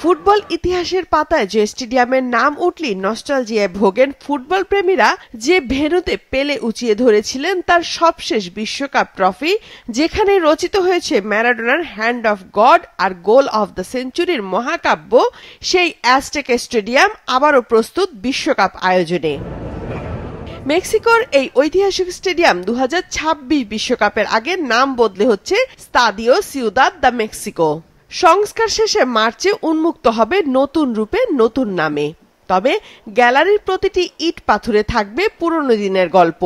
Football ইতিহাসের পাতায় যে স্টেডিয়ামের নাম উঠলেই নস্টালজিয়ায় ভোগেন ফুটবল প্রেমীরা, যে ভেন্যুতে পেলে উঁচিয়ে ধরেছিলেন তার সবশেষ বিশ্বকাপ ট্রফি, যেখানে রচিত হয়েছে ম্যারাডোনার হ্যান্ড অফ গড আর গোল অফ দ্য সেঞ্চুরির মহাকাব্য, সেই অ্যাজটেকা স্টেডিয়াম আবারও প্রস্তুত বিশ্বকাপ আয়োজনে। মেক্সিকোর এই ঐতিহাসিক স্টেডিয়াম 2026 বিশ্বকাপের আগে নাম বদলে হচ্ছে স্তাদিও সিউদাদ দ্য মেক্সিকো। সংস্কার শেষে মার্চে উন্মুক্ত হবে নতুন রূপে নতুন নামে। তবে গ্যালারির প্রতিটি ইট পাথরে থাকবে পুরনো দিনের গল্প।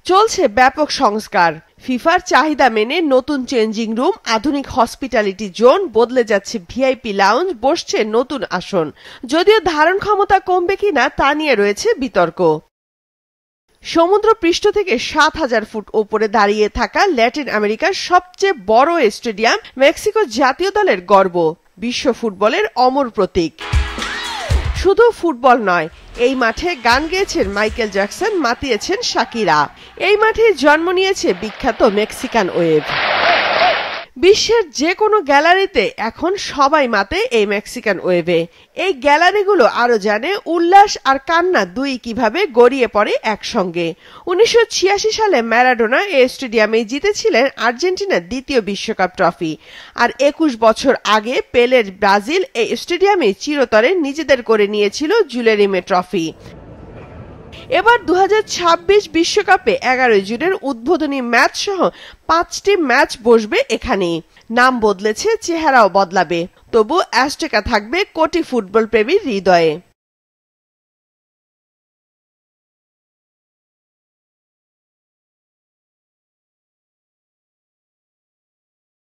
চলছে ব্যাপক সংস্কার। ফিফার চাহিদা মেনে নতুন চেঞ্জিং রুম, আধুনিক হসপিটালিটি জোন, বদলে যাচ্ছে ভিআইপি লাউঞ্জ, বসছে নতুন আসন। যদিও ধারণ ক্ষমতা কমবে কিনা তা নিয়ে রয়েছে বিতর্ক। সমুদ্র পৃষ্ঠ থেকে 7000 ফুট ওপরে দাঁড়িয়ে থাকা ল্যাটিন আমেরিকার সবচেয়ে বড় স্টেডিয়াম মেক্সিকো জাতীয় দলের গর্ব, বিশ্ব ফুটবলের অমর প্রতীক। শুধু ফুটবল নয়, এই মাঠে গান গেয়েছেন মাইকেল জ্যাকসন, মাতিয়েছেন শাকিরা। এই মাঠে জন্ম নিয়েছে বিখ্যাত মেক্সিকান ওয়েভ। বিশ্বের যে কোনো গ্যালারিতে এখন সবাই মাতে এই মেক্সিকান ওয়েভে। এই গ্যালারিগুলো আরো জানে উল্লাস আর কান্না দুই কিভাবে গড়িয়ে পড়ে একসঙ্গে। 1986 সালে ম্যারাডোনা এই স্টেডিয়ামে জিতেছিলেন আর্জেন্টিনার দ্বিতীয় বিশ্বকাপ ট্রফি। আর 21 বছর আগে পেলের ব্রাজিল এই স্টেডিয়ামে চিরতরে নিজেদের করে নিয়েছিল জুলেরিমে ট্রফি। এবার 2026 বিশ্বকাপে 11 জুনের উদ্বোধনী ম্যাচ সহ 5টি ম্যাচ বসবে এখানে। নাম বদলেছে, চেহারাও বদলাবে, তবু অ্যাজটেকা থাকবে কোটি ফুটবল প্রেমীর হৃদয়ে।